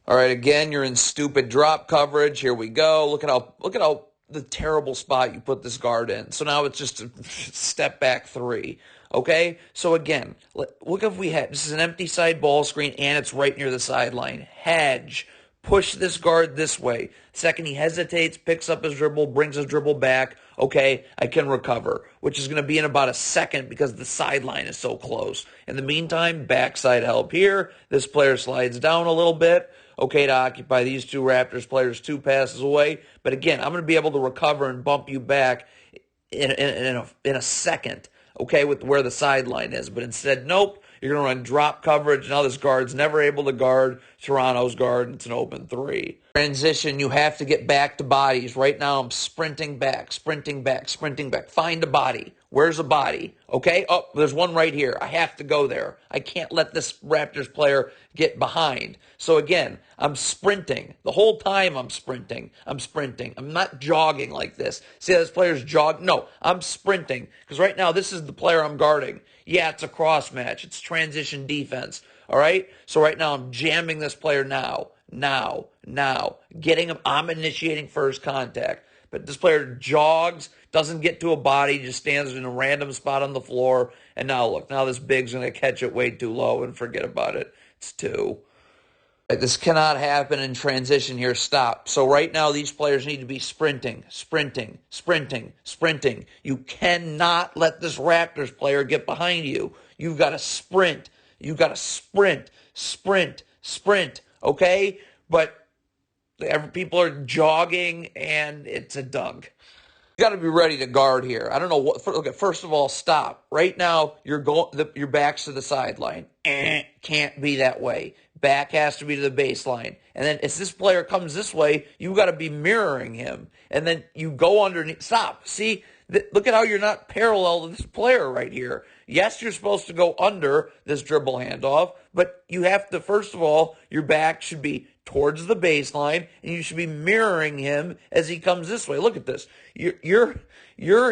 All right, again, you're in stupid drop coverage. Here we go. Look at how the terrible spot you put this guard in. So now it's just a step back three. Okay? So again, look if we had, this is an empty side ball screen and it's right near the sideline. Hedge. Push this guard this way. Second, he hesitates, picks up his dribble, brings his dribble back. Okay, I can recover, which is going to be in about a second because the sideline is so close. In the meantime, backside help here. This player slides down a little bit. Okay, to occupy these two Raptors players 2 passes away. But again, I'm going to be able to recover and bump you back in a second, okay, with where the sideline is. But instead, nope, you're going to run drop coverage. Now this guard's never able to guard Toronto's guard, and it's an open three. Transition, you have to get back to bodies. Right now, I'm sprinting back, sprinting back, sprinting back. Find a body. Where's a body? Okay? Oh, there's one right here. I have to go there. I can't let this Raptors player get behind. So again, I'm sprinting. The whole time I'm sprinting. I'm sprinting. I'm not jogging like this. See how this player's jog? No, I'm sprinting. Because right now, this is the player I'm guarding. Yeah, it's a cross match. It's transition defense. All right? So right now, I'm jamming this player now. Getting him. I'm initiating first contact. But this player jogs, doesn't get to a body, just stands in a random spot on the floor. And now look, now this big's going to catch it way too low and forget about it. It's 2. This cannot happen in transition here. Stop. So right now, these players need to be sprinting. You cannot let this Raptors player get behind you. You've got to sprint. Sprint. Okay? But people are jogging, and it's a dunk. You got to be ready to guard here. I don't know what. Okay, first of all, stop. Right now, your back's to the sideline. Can't be that way. Back has to be to the baseline. And then as this player comes this way, you got to be mirroring him. And then you go underneath. Stop. See, look at how you're not parallel to this player right here. Yes, you're supposed to go under this dribble handoff, but you have to, first of all, your back should be towards the baseline, and you should be mirroring him as he comes this way. Look at this. You're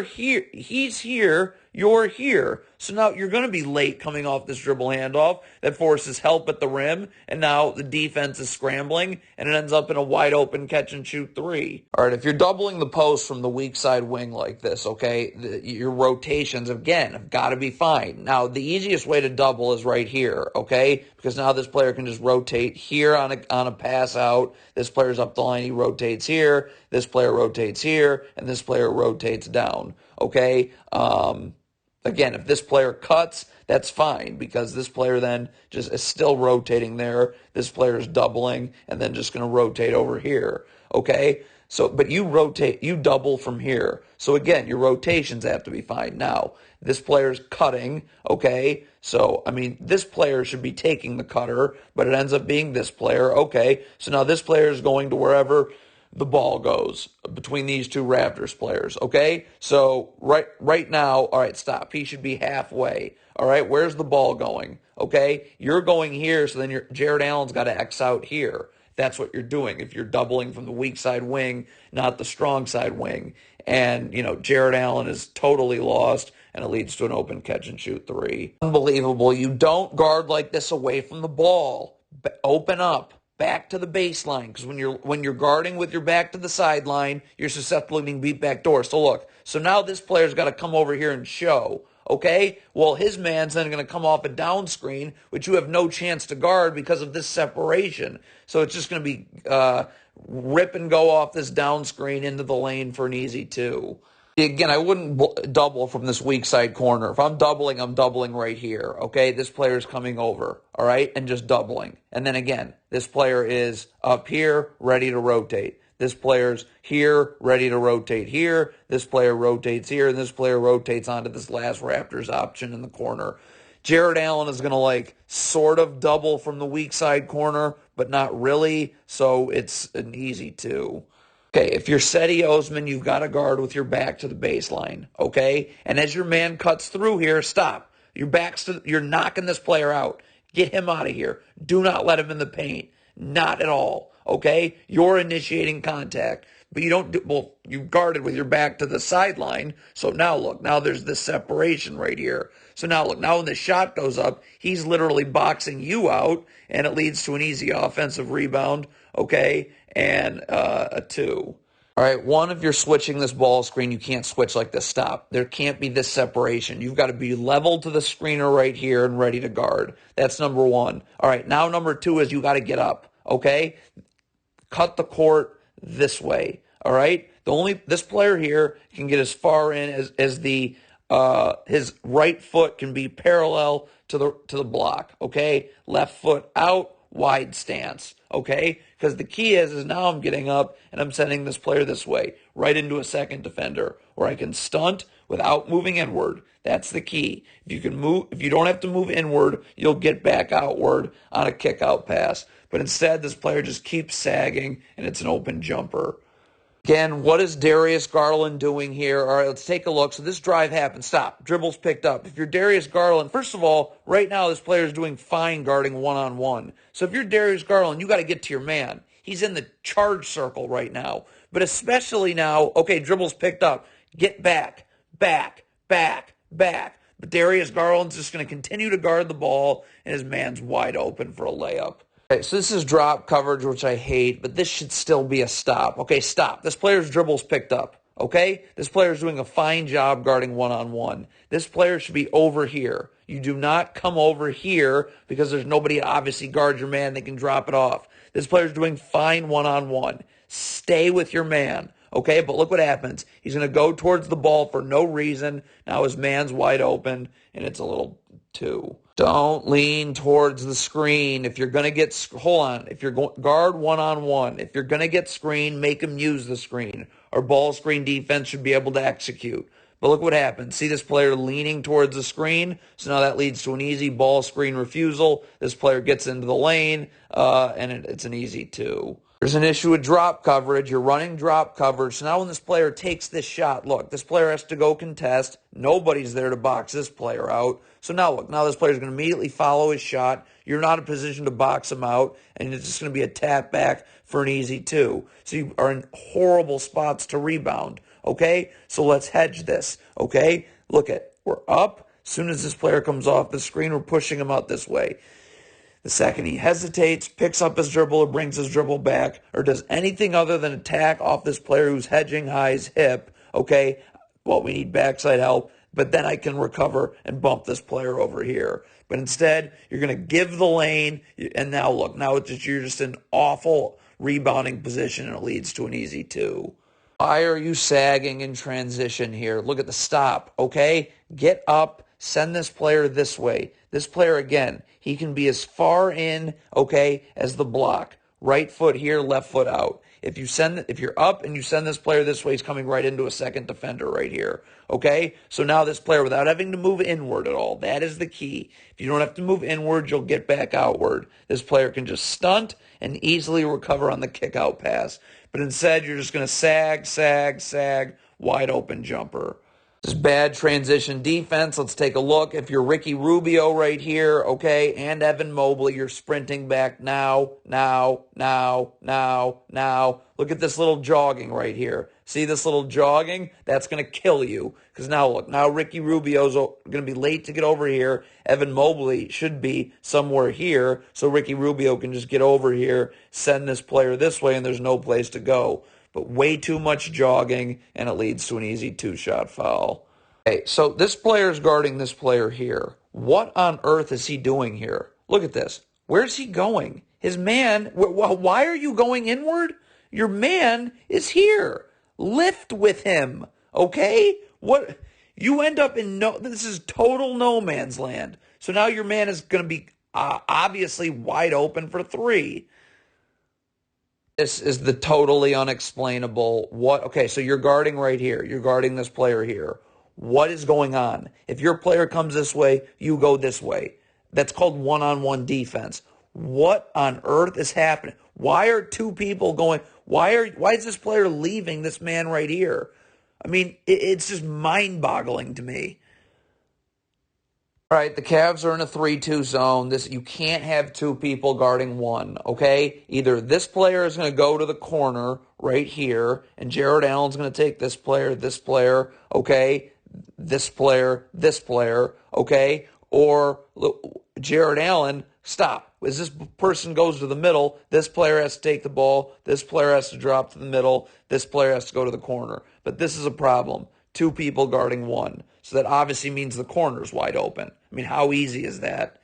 here. He's here. You're here. So now you're going to be late coming off this dribble handoff that forces help at the rim, and now the defense is scrambling, and it ends up in a wide open catch and shoot 3. All right, if you're doubling the post from the weak side wing like this, okay, your rotations, again, have got to be fine. Now, the easiest way to double is right here, okay, because now this player can just rotate here on a pass out. This player's up the line, he rotates here. This player rotates here, and this player rotates down, okay? Again, if this player cuts, that's fine because this player then just is still rotating there. This player is doubling and then just going to rotate over here, okay? So, but you double from here. So again, your rotations have to be fine. Now, this player's cutting, okay? So, I mean, this player should be taking the cutter, but it ends up being this player, okay? So now this player is going to wherever the ball goes between these two Raptors players, okay? So right now, all right, stop. He should be halfway, all right? Where's the ball going, okay? You're going here, so then Jared Allen's got to X out here. That's what you're doing if you're doubling from the weak side wing, not the strong side wing. And, Jared Allen is totally lost, and it leads to an open catch and shoot 3. Unbelievable. You don't guard like this away from the ball. Open up. Back to the baseline, because when you're guarding with your back to the sideline, you're susceptible to being beat back door. So look, so now this player's got to come over here and show, okay? Well, his man's then going to come off a down screen, which you have no chance to guard because of this separation. So it's just going to be rip and go off this down screen into the lane for an easy 2. Again, I wouldn't double from this weak side corner. If I'm doubling right here, okay? This player's coming over, all right? And just doubling. And then again, this player is up here, ready to rotate. This player's here, ready to rotate here. This player rotates here, and this player rotates onto this last Raptors option in the corner. Jared Allen is going to sort of double from the weak side corner, but not really, so it's an easy 2. Okay, if you're Cedi Osman, you've got to guard with your back to the baseline, okay? And as your man cuts through here, stop. You're knocking this player out. Get him out of here. Do not let him in the paint. Not at all, okay? You're initiating contact. But you guarded with your back to the sideline. So now look, now there's this separation right here. So now look, now when the shot goes up, he's literally boxing you out, and it leads to an easy offensive rebound, okay, and a 2. All right, 1, if you're switching this ball screen, you can't switch like this. Stop. There can't be this separation. You've got to be level to the screener right here and ready to guard. That's number 1. All right, now number 2 is you got to get up, okay? Cut the court this way, all right? This player here can get as far in as the his right foot can be parallel to the block, okay? Left foot out, wide stance, okay? Because the key is now I'm getting up and I'm sending this player this way, right into a second defender, where I can stunt without moving inward. That's the key. If you don't have to move inward, you'll get back outward on a kick out pass. But instead, this player just keeps sagging and it's an open jumper. Again, what is Darius Garland doing here? All right, let's take a look. So this drive happened. Stop. Dribbles picked up. If you're Darius Garland, first of all, right now this player is doing fine guarding one-on-one. So if you're Darius Garland, you got to get to your man. He's in the charge circle right now. But especially now, okay, dribbles picked up. Get back, back, back, back. But Darius Garland's just going to continue to guard the ball, and his man's wide open for a layup. Okay, so this is drop coverage, which I hate, but this should still be a stop. Okay, stop. This player's dribbles picked up. Okay? This player's doing a fine job guarding one-on-one. This player should be over here. You do not come over here because there's nobody to obviously guard your man. They can drop it off. This player's doing fine one-on-one. Stay with your man. Okay, but look what happens. He's going to go towards the ball for no reason. Now his man's wide open, and it's a little 2. Don't lean towards the screen. If you're going to get, hold on, if you're guard one-on-one, if you're going to get screen, make him use the screen. Or ball screen defense should be able to execute. But look what happens. See this player leaning towards the screen? So now that leads to an easy ball screen refusal. This player gets into the lane, and it's an easy 2. There's an issue with drop coverage. You're running drop coverage. So now when this player takes this shot, look, this player has to go contest. Nobody's there to box this player out. So now look, now this player's going to immediately follow his shot. You're not in a position to box him out, and it's just going to be a tap back for an easy 2. So you are in horrible spots to rebound, okay? So let's hedge this, okay? Look we're up. As soon as this player comes off the screen, we're pushing him out this way. The second he hesitates, picks up his dribble, or brings his dribble back, or does anything other than attack off this player who's hedging his hip, okay, well, we need backside help, but then I can recover and bump this player over here. But instead, you're going to give the lane, and now look, now you're just in awful rebounding position, and it leads to an easy 2. Why are you sagging in transition here? Look at the stop, okay? Get up, send this player this way. This player, again, he can be as far in, okay, as the block. Right foot here, left foot out. If you're up and you send this player this way, he's coming right into a second defender right here, okay? So now this player, without having to move inward at all, that is the key. If you don't have to move inward, you'll get back outward. This player can just stunt and easily recover on the kick-out pass. But instead, you're just going to sag, wide open jumper. This is bad transition defense. Let's take a look. If you're Ricky Rubio right here, okay, and Evan Mobley, you're sprinting back now. Look at this little jogging right here. See this little jogging? That's going to kill you. Because now look, now Ricky Rubio's going to be late to get over here. Evan Mobley should be somewhere here. So Ricky Rubio can just get over here, send this player this way, and there's no place to go. But way too much jogging, and it leads to an easy 2-shot foul. Okay, so this player is guarding this player here. What on earth is he doing here? Look at this. Where's he going? His man, why are you going inward? Your man is here. Lift with him, okay? What? You end up in this is total no man's land. So now your man is going to be obviously wide open for 3. This is the totally unexplainable. Okay, so you're guarding right here. You're guarding this player here. What is going on? If your player comes this way, you go this way. That's called one-on-one defense. What on earth is happening? Why are 2 people going? Why is this player leaving this man right here? I mean, it's just mind-boggling to me. All right, the Cavs are in a 3-2 zone. You can't have 2 people guarding 1, okay? Either this player is going to go to the corner right here, and Jared Allen's going to take this player, okay? this player, okay? Or Jared Allen, stop. As this person goes to the middle, this player has to take the ball, this player has to drop to the middle, this player has to go to the corner. But this is a problem. Two people guarding one. So that obviously means the corner's wide open. I mean, how easy is that?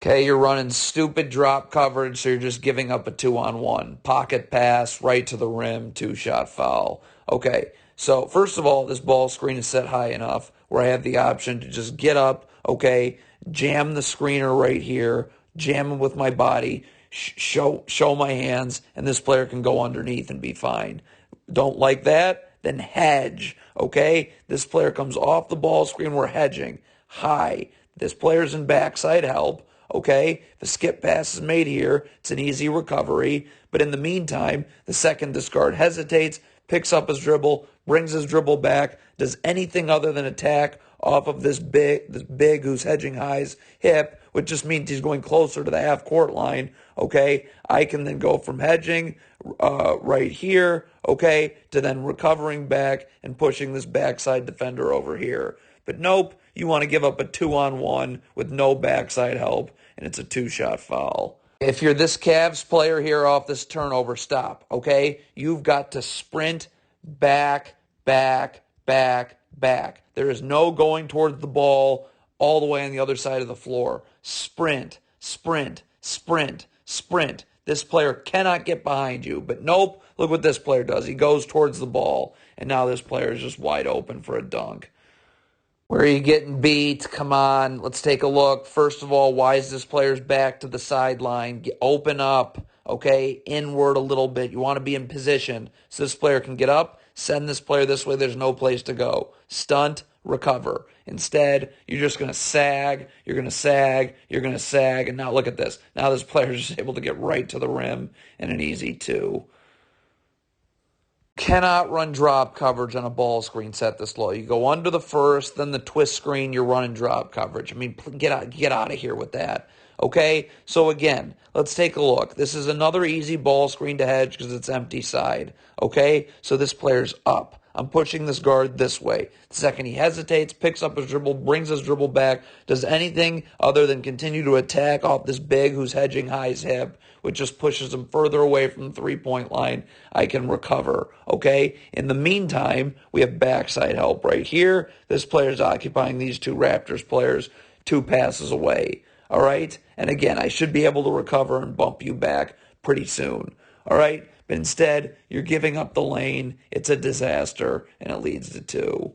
Okay, you're running stupid drop coverage, so you're just giving up a 2-on-1. Pocket pass, right to the rim, two-shot foul. Okay, so first of all, this ball screen is set high enough where I have the option to just get up, okay, jam the screener right here, jam him with my body, show my hands, and this player can go underneath and be fine. Don't like that? Then hedge, okay? This player comes off the ball screen, we're hedging. High. This player's in backside help. Okay, if a skip pass is made here, it's an easy recovery. But in the meantime, the second discard hesitates, picks up his dribble, brings his dribble back, does anything other than attack off of this big who's hedging high's hip, which just means he's going closer to the half-court line. Okay, I can then go from hedging right here, okay, to then recovering back and pushing this backside defender over here. But nope, you want to give up a 2-on-1 with no backside help, and it's a two-shot foul. If you're this Cavs player here off this turnover, stop, okay? You've got to sprint back, back, back, back. There is no going towards the ball all the way on the other side of the floor. Sprint, sprint, sprint, sprint. This player cannot get behind you, but nope, look what this player does. He goes towards the ball, and now this player is just wide open for a dunk. Where are you getting beat? Come on, let's take a look. First of all, why is this player's back to the sideline? Open up, okay? Inward a little bit. You want to be in position so this player can get up, send this player this way. There's no place to go. Stunt, recover. Instead, you're just going to sag, you're going to sag, you're going to sag, and now look at this. Now this player is just able to get right to the rim in an easy two. Cannot run drop coverage on a ball screen set this low. You go under the first, then the twist screen, you're running drop coverage. I mean, get out of here with that. Okay? So again, let's take a look. This is another easy ball screen to hedge because it's empty side. Okay? So this player's up. I'm pushing this guard this way. The second he hesitates, picks up his dribble, brings his dribble back, does anything other than continue to attack off this big who's hedging high's hip, which just pushes him further away from the three-point line, I can recover, okay? In the meantime, we have backside help right here. This player's occupying these two Raptors players 2 passes away, all right? And again, I should be able to recover and bump you back pretty soon, all right? But instead, you're giving up the lane. It's a disaster, and it leads to 2.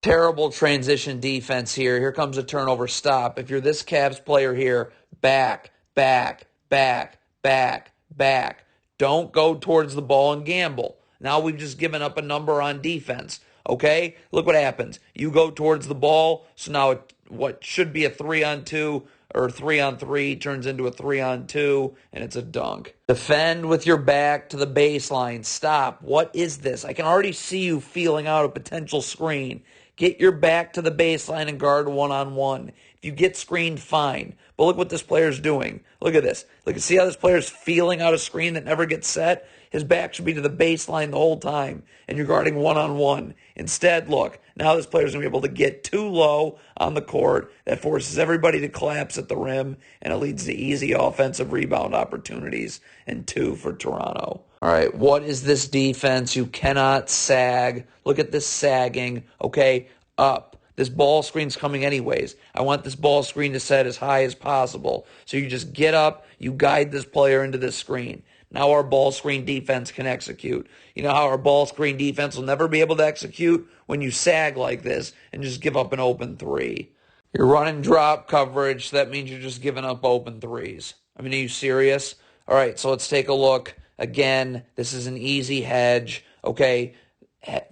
Terrible transition defense here. Here comes a turnover. Stop. If you're this Cavs player here, back, back, back, back, back. Don't go towards the ball and gamble. Now we've just given up a number on defense. Okay? Look what happens. You go towards the ball, so now what should be a 3-on-2 or 3-on-3 turns into a 3-on-2, and it's a dunk. Defend with your back to the baseline. Stop. What is this? I can already see you feeling out a potential screen. Get your back to the baseline and guard 1-on-1. If you get screened, fine. But look what this player's doing. Look at this. Look, see how this player's feeling out a screen that never gets set? His back should be to the baseline the whole time, and you're guarding 1-on-1. Instead, look, now this player's going to be able to get too low on the court. That forces everybody to collapse at the rim, and it leads to easy offensive rebound opportunities, and 2 for Toronto. All right, what is this defense? You cannot sag. Look at this sagging, okay? Up. This ball screen's coming anyways. I want this ball screen to set as high as possible. So you just get up, you guide this player into this screen. Now our ball screen defense can execute. You know how our ball screen defense will never be able to execute? When you sag like this and just give up an open 3. You're running drop coverage, so that means you're just giving up open 3s. I mean, are you serious? All right, so let's take a look. Again, this is an easy hedge, okay?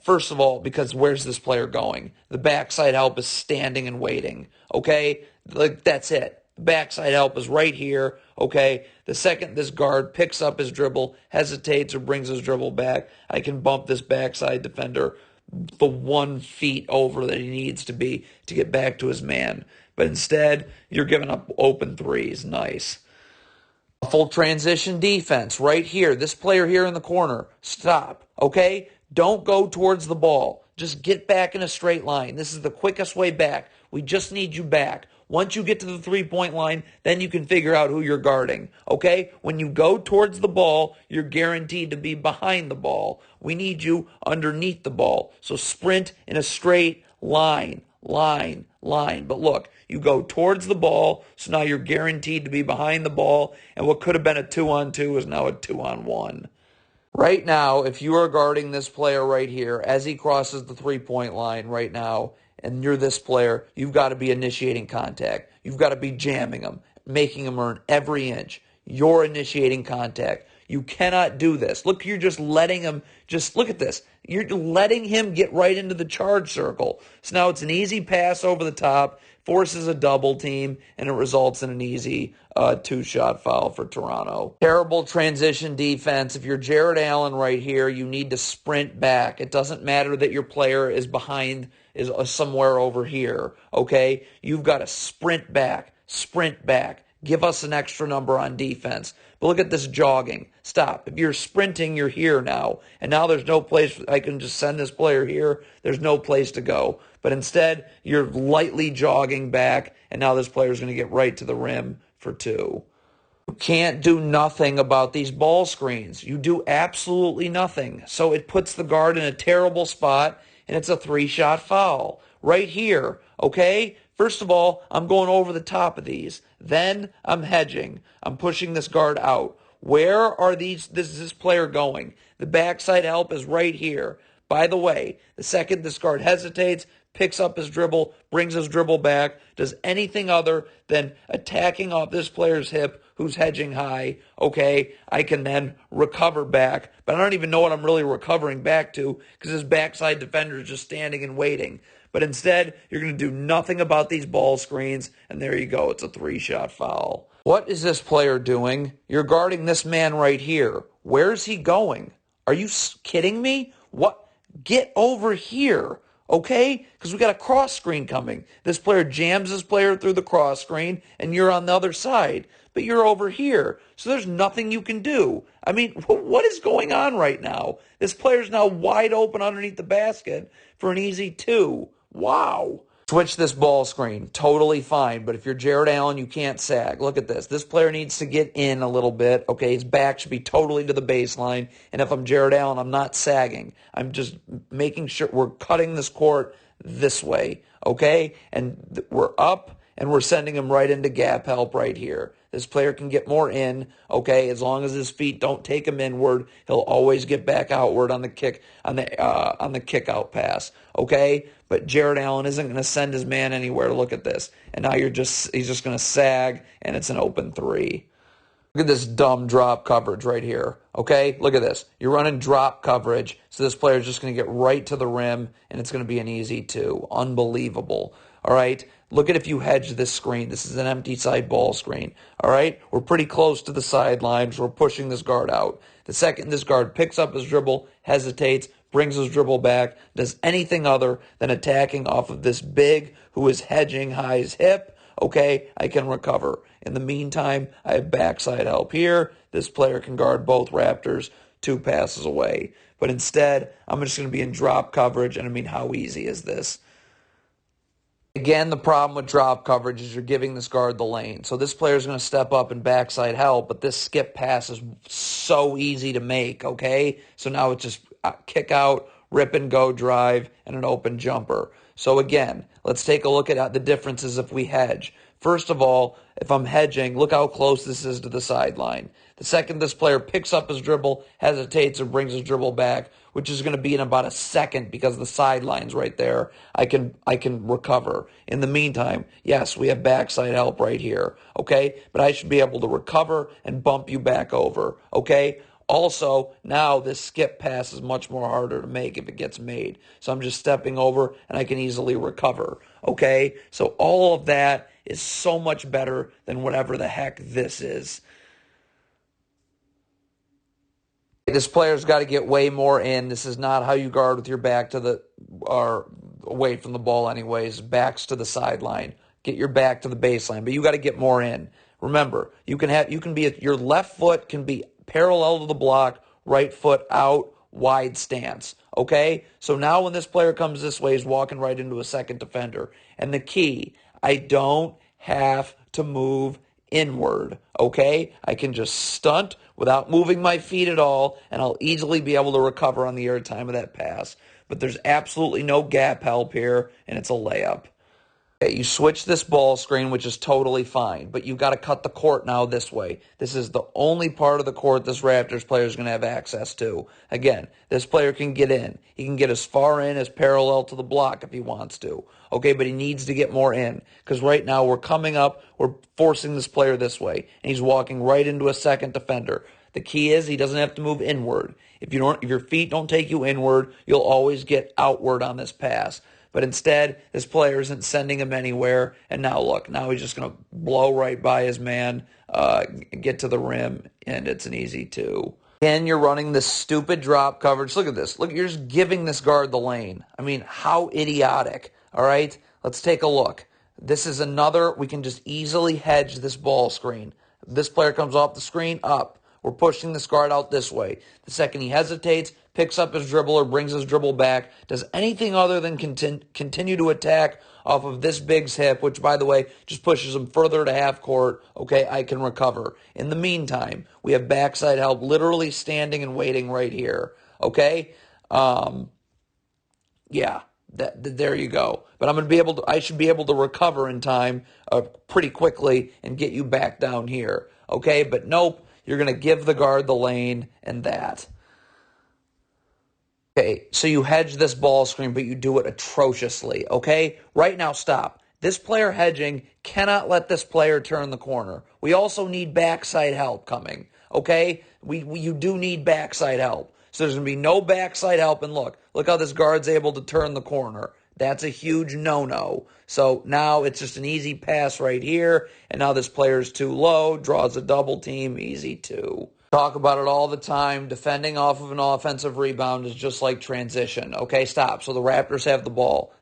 First of all, because where's this player going? The backside help is standing and waiting, okay? Like, that's it. The backside help is right here, okay? The second this guard picks up his dribble, hesitates, or brings his dribble back, I can bump this backside defender the 1 feet over that he needs to be to get back to his man. But instead, you're giving up open 3s. Nice. Full transition defense right here. This player here in the corner. Stop, okay? Don't go towards the ball. Just get back in a straight line. This is the quickest way back. We just need you back. Once you get to the three-point line, then you can figure out who you're guarding, okay? When you go towards the ball, you're guaranteed to be behind the ball. We need you underneath the ball. So sprint in a straight line, line, line. But look, you go towards the ball, so now you're guaranteed to be behind the ball, and what could have been a 2-on-2 is now a 2-on-1. Right now, if you are guarding this player right here, as he crosses the three-point line right now, and you're this player, you've got to be initiating contact. You've got to be jamming him, making him earn every inch. You're initiating contact. You cannot do this. Look, you're just letting him, just look at this. You're letting him get right into the charge circle. So now it's an easy pass over the top, forces a double team, and it results in an easy two-shot foul for Toronto. Terrible transition defense. If you're Jared Allen right here, you need to sprint back. It doesn't matter that your player is behind, is somewhere over here, okay? You've got to sprint back, sprint back. Give us an extra number on defense. But look at this jogging. Stop. If you're sprinting, you're here now. And now there's no place, I can just send this player here. There's no place to go. But instead, you're lightly jogging back, and now this player's going to get right to the rim for two. You can't do nothing about these ball screens. You do absolutely nothing. So it puts the guard in a terrible spot, and it's a three-shot foul. Right here, okay? First of all, I'm going over the top of these. Then I'm hedging. I'm pushing this guard out. Where are this player going? The backside help is right here. By the way, the second this guard hesitates, picks up his dribble, brings his dribble back, does anything other than attacking off this player's hip who's hedging high, okay, I can then recover back. But I don't even know what I'm really recovering back to because his backside defender is just standing and waiting. But instead, you're going to do nothing about these ball screens, and there you go. It's a three-shot foul. What is this player doing? You're guarding this man right here. Where's he going? Are you kidding me? What? Get over here, okay? Because we got a cross screen coming. This player jams this player through the cross screen, and you're on the other side. But you're over here, so there's nothing you can do. I mean, what is going on right now? This player's now wide open underneath the basket for an easy two. Wow. Switch this ball screen. Totally fine. But if you're Jared Allen, you can't sag. Look at this. This player needs to get in a little bit. Okay, his back should be totally to the baseline. And if I'm Jared Allen, I'm not sagging. I'm just making sure we're cutting this court this way. Okay? And we're up, and we're sending him right into gap help right here. This player can get more in, okay, as long as his feet don't take him inward. He'll always get back outward on the kick on the kick out pass, okay? But Jared Allen isn't going to send his man anywhere. Look at this. And now he's just going to sag, and it's an open three. Look at this dumb drop coverage right here, okay? Look at this. You're running drop coverage, so this player is just going to get right to the rim, and it's going to be an easy two. Unbelievable, all right? Look at if you hedge this screen. This is an empty side ball screen, all right? We're pretty close to the sidelines. We're pushing this guard out. The second this guard picks up his dribble, hesitates, brings his dribble back, does anything other than attacking off of this big who is hedging high his hip, okay, I can recover. In the meantime, I have backside help here. This player can guard both Raptors 2 passes away. But instead, I'm just going to be in drop coverage, and I mean, how easy is this? Again, the problem with drop coverage is you're giving this guard the lane. So this player is going to step up and backside help, but this skip pass is so easy to make, okay? So now it's just kick out, rip and go drive, and an open jumper. So again, let's take a look at the differences if we hedge. First of all, if I'm hedging, look how close this is to the sideline. The second this player picks up his dribble, hesitates, and brings his dribble back, which is going to be in about a second because the sideline's right there, I can recover. In the meantime, yes, we have backside help right here, okay? But I should be able to recover and bump you back over, okay? Also, now this skip pass is much more harder to make if it gets made. So I'm just stepping over and I can easily recover, okay? So all of that is so much better than whatever the heck this is. This player's got to get way more in. This is not how you guard with your back to the, or away from the ball anyways. Backs to the sideline. Get your back to the baseline, but you got to get more in. Remember, your left foot can be parallel to the block, right foot out, wide stance. okay? So now when this player comes this way, he's walking right into a second defender. And the key, I don't have to move inward, okay? I can just stunt without moving my feet at all, and I'll easily be able to recover on the airtime of that pass. But there's absolutely no gap help here, and it's a layup. Okay, you switch this ball screen, which is totally fine, but you've got to cut the court now this way. This is the only part of the court this Raptors player is going to have access to. Again, this player can get in. He can get as far in as parallel to the block if he wants to. Okay, but he needs to get more in because right now we're coming up, we're forcing this player this way, and he's walking right into a second defender. The key is he doesn't have to move inward. If your feet don't take you inward, you'll always get outward on this pass. But instead, this player isn't sending him anywhere. And now look, now he's just going to blow right by his man, get to the rim, and it's an easy two. Again, you're running this stupid drop coverage. Look at this. Look, you're just giving this guard the lane. I mean, how idiotic. All right, let's take a look. This is another, we can just easily hedge this ball screen. This player comes off the screen, up. We're pushing this guard out this way. The second he hesitates, picks up his dribble or brings his dribble back, does anything other than continue to attack off of this big's hip, which, by the way, just pushes him further to half court, okay, I can recover. In the meantime, we have backside help literally standing and waiting right here, okay? Yeah, there you go. But I should be able to recover in time pretty quickly and get you back down here, okay? But nope. You're going to give the guard the lane and that. Okay, so you hedge this ball screen, but you do it atrociously, okay? Right now, stop. This player hedging cannot let this player turn the corner. We also need backside help coming, okay? You do need backside help. So there's going to be no backside help. And look how this guard's able to turn the corner. That's a huge no-no. So now it's just an easy pass right here. And now this player's too low, draws a double team, easy two. Talk about it all the time. Defending off of an offensive rebound is just like transition. Okay, stop. So the Raptors have the ball.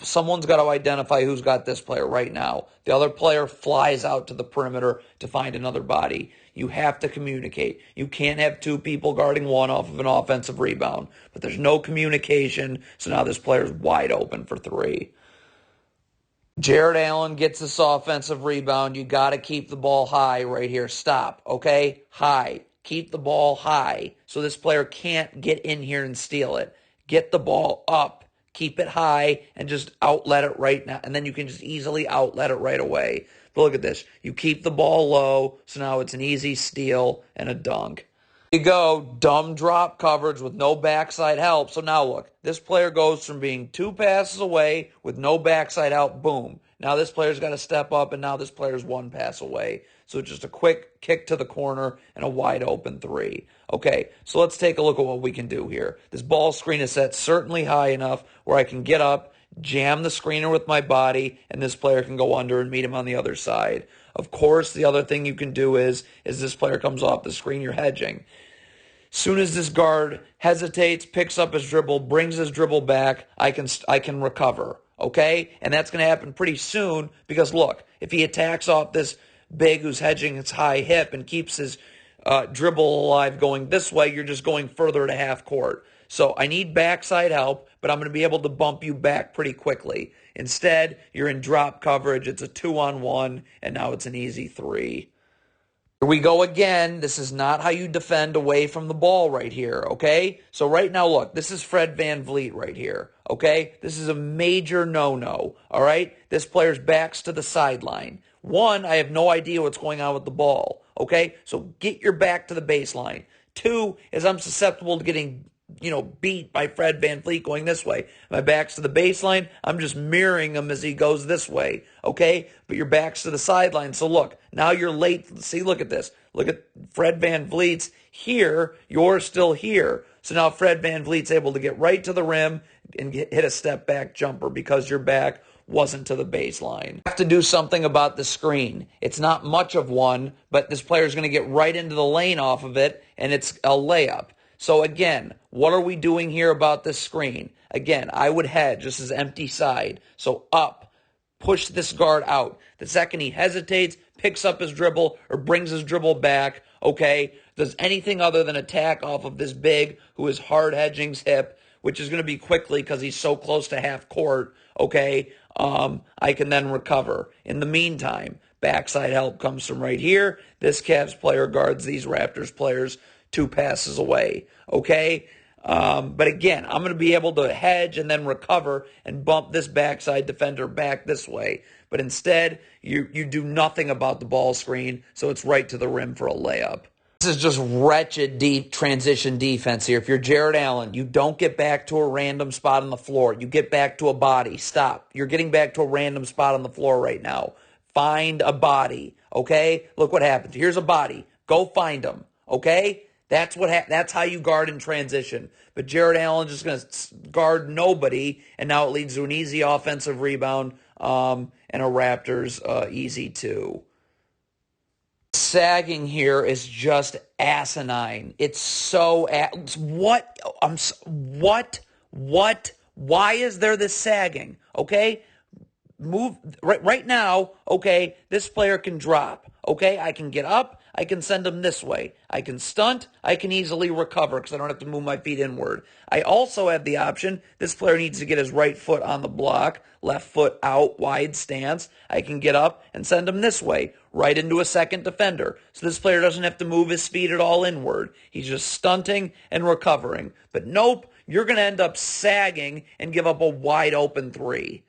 Someone's got to identify who's got this player right now. The other player flies out to the perimeter to find another body. You have to communicate. You can't have two people guarding one off of an offensive rebound. But there's no communication, so now this player's wide open for three. Jared Allen gets this offensive rebound. You got to keep the ball high right here. Stop, okay? High. Keep the ball high so this player can't get in here and steal it. Get the ball up. Keep it high and just outlet it right now. And then you can just easily outlet it right away. But look at this. You keep the ball low, so now it's an easy steal and a dunk. There you go, dumb drop coverage with no backside help. So now look, this player goes from being two passes away with no backside help, boom. Now this player's got to step up, and now this player's one pass away. So just a quick kick to the corner and a wide open three. Okay, so let's take a look at what we can do here. This ball screen is set certainly high enough where I can get up, jam the screener with my body, and this player can go under and meet him on the other side. Of course, the other thing you can do is this player comes off the screen, you're hedging. Soon as this guard hesitates, picks up his dribble, brings his dribble back, I can recover, okay? And that's going to happen pretty soon because, look, if he attacks off this big who's hedging his high hip and keeps his dribble alive going this way, you're just going further to half court. So I need backside help, but I'm going to be able to bump you back pretty quickly. Instead, you're in drop coverage. It's a 2-on-1, and now it's an easy three. Here we go again. This is not how you defend away from the ball right here, okay? So right now, look, this is Fred VanVleet right here, okay? This is a major no-no, all right? This player's back's to the sideline. One, I have no idea what's going on with the ball, okay? So get your back to the baseline. Two is I'm susceptible to getting beat by Fred VanVleet going this way. My back's to the baseline. I'm just mirroring him as he goes this way, okay? But your back's to the sideline. So look, now you're late. See, look at this. Look at Fred VanVleet's here. You're still here. So now Fred VanVleet's able to get right to the rim and hit a step-back jumper because your back wasn't to the baseline. You have to do something about the screen. It's not much of one, but this player's going to get right into the lane off of it, and it's a layup. So again, what are we doing here about this screen? Again, I would hedge. This is empty side. So up, push this guard out. The second he hesitates, picks up his dribble or brings his dribble back, okay, does anything other than attack off of this big who is hard hedging's hip, which is going to be quickly because he's so close to half court, okay, I can then recover. In the meantime, backside help comes from right here. This Cavs player guards these Raptors players 2 passes away, okay? But again, I'm going to be able to hedge and then recover and bump this backside defender back this way. But instead, you do nothing about the ball screen, so it's right to the rim for a layup. This is just wretched deep transition defense here. If you're Jared Allen, you don't get back to a random spot on the floor. You get back to a body. Stop. You're getting back to a random spot on the floor right now. Find a body, okay? Look what happens. Here's a body. Go find him, okay? That's how you guard in transition. But Jared Allen just going to guard nobody, and now it leads to an easy offensive rebound and a Raptors easy 2. Sagging here is just asinine. It's so why is there this sagging? Okay? Move right now, okay? This player can drop. Okay? I can get up, I can send him this way. I can stunt, I can easily recover because I don't have to move my feet inward. I also have the option, this player needs to get his right foot on the block, left foot out, wide stance. I can get up and send him this way, right into a second defender. So this player doesn't have to move his feet at all inward. He's just stunting and recovering. But nope, you're going to end up sagging and give up a wide open 3.